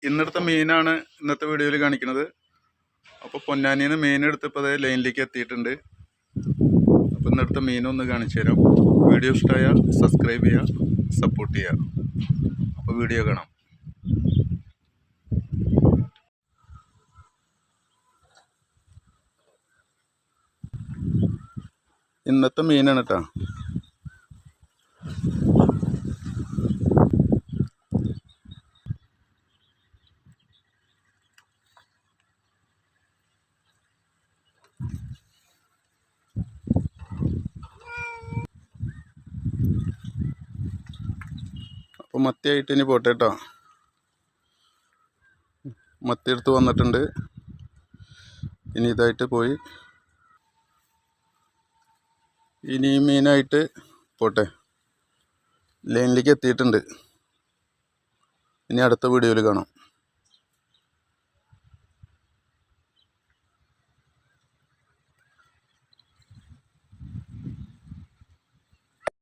ഇന്നത്തെ മീനാണ് ഇന്നത്തെ വീഡിയോയിൽ കാണിക്കുന്നത്. അപ്പോൾ പൊന്നാനിയിൽ നിന്ന് മീൻ എടുത്തപ്പോൾ ലൈനിലേക്ക് എത്തിയിട്ടുണ്ട്. അപ്പോൾ ഇന്നത്തെ മീനൊന്ന് കാണിച്ചു തരാം. വീഡിയോ ഇഷ്ടമായാൽ സബ്സ്ക്രൈബ് ചെയ്യുക, സപ്പോർട്ട് ചെയ്യുക. അപ്പോൾ വീഡിയോ കാണാം. ഇന്നത്തെ മീനാണ് കേട്ടോ. അപ്പോൾ മത്തിയായിട്ട് ഇനി പോട്ടെ കേട്ടോ. മത്തി എടുത്ത് വന്നിട്ടുണ്ട്. ഇനി ഇതായിട്ട് പോയി ഇനി മീനായിട്ട് പോട്ടെ. ലൈനിലേക്ക് എത്തിയിട്ടുണ്ട്. ഇനി അടുത്ത വീഡിയോയിൽ കാണാം.